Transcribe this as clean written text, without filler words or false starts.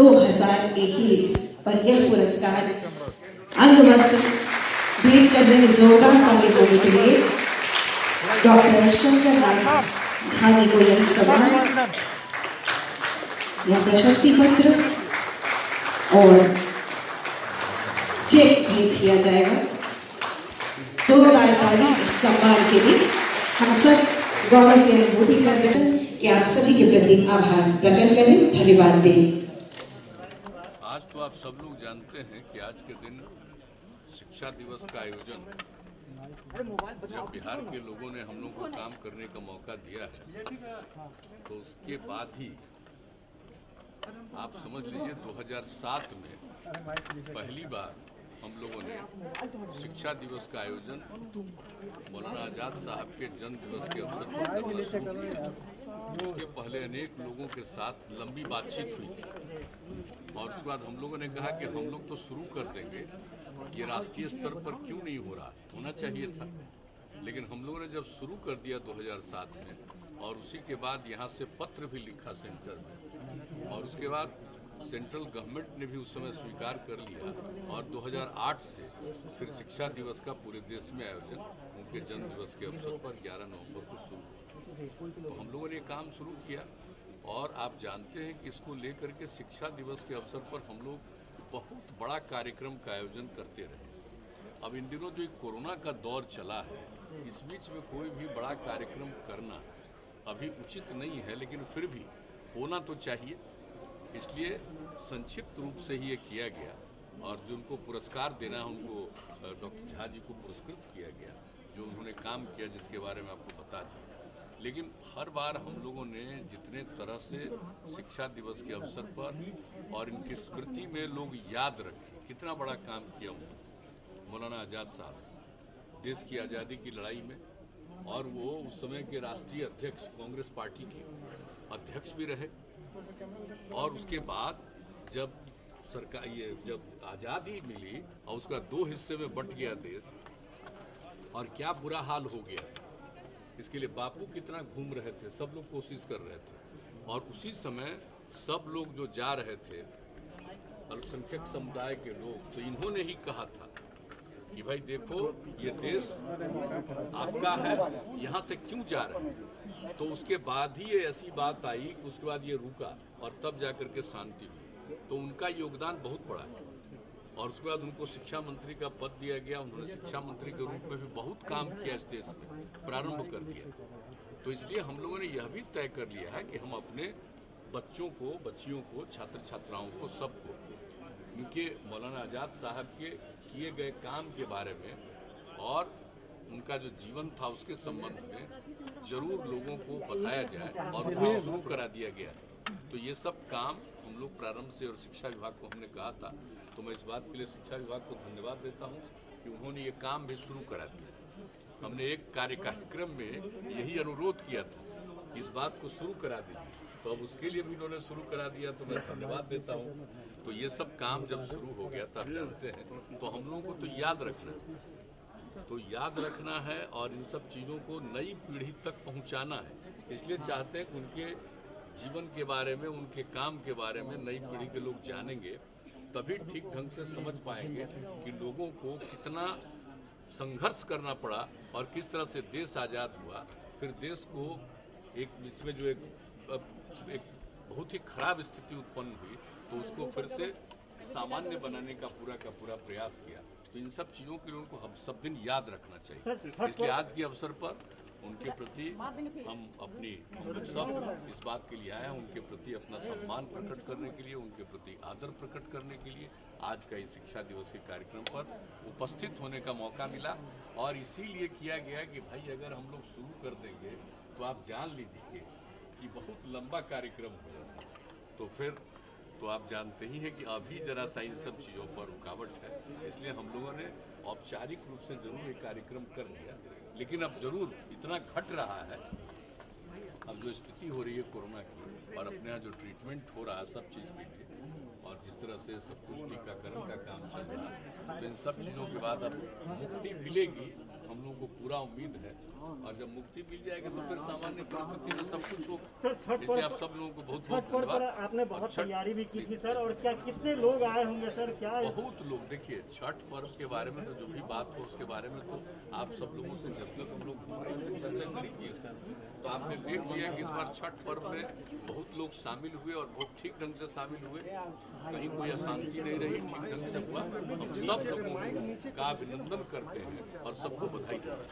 2021 पर यह पुरस्कार अंगवस्त्र भेंट कर रहे जोरदार ताली होने के लिए डॉक्टर शंकर नाथ झा जी को यह सम्मान, यह प्रशस्ति पत्र और चेक भेंट किया जाएगा। जोरदार ताली सम्मान के लिए हम सब गौरव की अनुभूति कर रहे हैं कि आप सभी के प्रति आभार प्रकट करें, धन्यवाद दें। आज तो आप सब लोग जानते हैं कि आज के दिन शिक्षा दिवस का आयोजन जब बिहार के लोगों ने हम लोग को काम करने का मौका दिया है, तो उसके बाद ही आप समझ लीजिए 2007 में पहली बार हम लोगों ने शिक्षा दिवस का आयोजन मौलाना आजाद साहब के जन्म दिवस के अवसर पर करना शुरू किया। उसके पहले अनेक लोगों के साथ लंबी बातचीत हुई थी और उसके बाद हम लोगों ने कहा कि हम लोग तो शुरू कर देंगे, ये राष्ट्रीय स्तर पर क्यों नहीं हो रहा, होना चाहिए था। लेकिन हम लोगों ने जब शुरू कर दिया 2007 में और उसी के बाद यहाँ से पत्र भी लिखा सेंटर में और उसके बाद सेंट्रल गवर्नमेंट ने भी उस समय स्वीकार कर लिया और 2008 से फिर शिक्षा दिवस का पूरे देश में आयोजन उनके जन्म दिवस के अवसर पर 11 नवंबर को शुरू हुआ। तो हम लोगों ने काम शुरू किया और आप जानते हैं कि इसको लेकर के शिक्षा दिवस के अवसर पर हम लोग बहुत बड़ा कार्यक्रम का आयोजन करते रहे। अब इन दिनों जो कोरोना का दौर चला है, इस बीच में कोई भी बड़ा कार्यक्रम करना अभी उचित नहीं है, लेकिन फिर भी होना तो चाहिए। इसलिए संक्षिप्त रूप से ही ये किया गया और जो उनको पुरस्कार देना है उनको डॉक्टर झा जी को पुरस्कृत किया गया, जो उन्होंने काम किया जिसके बारे में आपको बता दें। लेकिन हर बार हम लोगों ने जितने तरह से शिक्षा दिवस के अवसर पर और इनकी स्मृति में लोग याद रखें कितना बड़ा काम किया उन्होंने। मौलाना आजाद साहब देश की आज़ादी की लड़ाई में, और वो उस समय के राष्ट्रीय अध्यक्ष कांग्रेस पार्टी के अध्यक्ष भी रहे और उसके बाद जब सरकार जब आज़ादी मिली और उसका दो हिस्से में बंट गया देश और क्या बुरा हाल हो गया, इसके लिए बापू कितना घूम रहे थे, सब लोग कोशिश कर रहे थे और उसी समय सब लोग जो जा रहे थे अल्पसंख्यक समुदाय के लोग, तो इन्होंने ही कहा था कि भाई देखो ये देश आपका है, यहाँ से क्यों जा रहे हैं। तो उसके बाद ही ये ऐसी बात आई कि उसके बाद ये रुका और तब जाकर के शांति हुई। तो उनका योगदान बहुत बड़ा है और उसके बाद उनको शिक्षा मंत्री का पद दिया गया। उन्होंने शिक्षा मंत्री के रूप में भी बहुत काम किया, इस देश में प्रारंभ कर दिया। तो इसलिए हम लोगों ने यह भी तय कर लिया है कि हम अपने बच्चों को, बच्चियों को, छात्र छात्राओं को, सबको उनके मौलाना आजाद साहब के किए गए काम के बारे में और उनका जो जीवन था उसके संबंध में जरूर लोगों को बताया जाए और उनको शुरू करा दिया गया। तो ये सब काम हम लोग प्रारंभ से, और शिक्षा विभाग को हमने कहा था, तो मैं इस बात के लिए शिक्षा विभाग को धन्यवाद देता हूँ कि उन्होंने ये काम भी शुरू करा दिया। हमने एक कार्यक्रम में यही अनुरोध किया था कि इस बात को शुरू करा दीजिए, तो अब उसके लिए भी उन्होंने शुरू करा दिया, तो मैं धन्यवाद देता हूँ। तो ये सब काम जब शुरू हो गया तब जानते हैं, तो हम लोगों को तो याद रखना है और इन सब चीज़ों को नई पीढ़ी तक पहुँचाना है। इसलिए चाहते हैं कि उनके जीवन के बारे में, उनके काम के बारे में नई पीढ़ी के लोग जानेंगे, तभी ठीक ढंग से समझ पाएंगे कि लोगों को कितना संघर्ष करना पड़ा और किस तरह से देश आज़ाद हुआ। फिर देश को एक इसमें जो एक बहुत ही खराब स्थिति उत्पन्न हुई, तो उसको फिर से सामान्य बनाने का पूरा प्रयास किया। तो इन सब चीज़ों के लिए उनको हम सब दिन याद रखना चाहिए। इसलिए आज के अवसर पर उनके प्रति हम लोग सब इस बात के लिए आए हैं, उनके प्रति अपना सम्मान प्रकट करने के लिए, उनके प्रति आदर प्रकट करने के लिए आज का इस शिक्षा दिवस के कार्यक्रम पर उपस्थित होने का मौका मिला। और इसीलिए किया गया कि भाई अगर हम लोग शुरू कर देंगे तो आप जान लीजिए कि बहुत लंबा कार्यक्रम होगा। तो फिर तो आप जानते ही हैं कि अभी जरा सा इन सब चीज़ों पर रुकावट है, इसलिए हम लोगों ने औपचारिक रूप से जरूर एक कार्यक्रम कर लिया। लेकिन अब जरूर इतना घट रहा है, अब जो स्थिति हो रही है कोरोना की और अपने यहाँ जो ट्रीटमेंट हो रहा है सब चीज़ के लिए, और जिस तरह से सब कुछ टीकाकरण का काम चल रहा है, तो इन सब चीज़ों के बाद अब मुक्ति मिलेगी हम लोगों को पूरा उम्मीद है, और जब मुक्ति मिल जाएगी तो फिर सामान्य परिस्थिति में सब कुछ होगा। सर छठ इसलिए आप सब लोगों को बहुत बहुत छठ पर्व पर धन्यवाद। आपने बहुत तैयारी भी की थी सर, और क्या कितने लोग आए होंगे सर? क्या बहुत लोग, देखिए छठ पर्व के बारे में तो जो भी बात हो उसके बारे में तो आप सब लोगों से जब तक हम लोग घूम रहे थे चर्चा करेंगे। तो आपने देख लिया कि इस बार छठ पर्व में बहुत लोग शामिल हुए और बहुत ठीक ढंग से शामिल हुए, कहीं कोई अशांति नहीं रही, ठीक ढंग से हुआ। हम सब लोगों का अभिनंदन करते हैं और सबको बधाई देते हैं।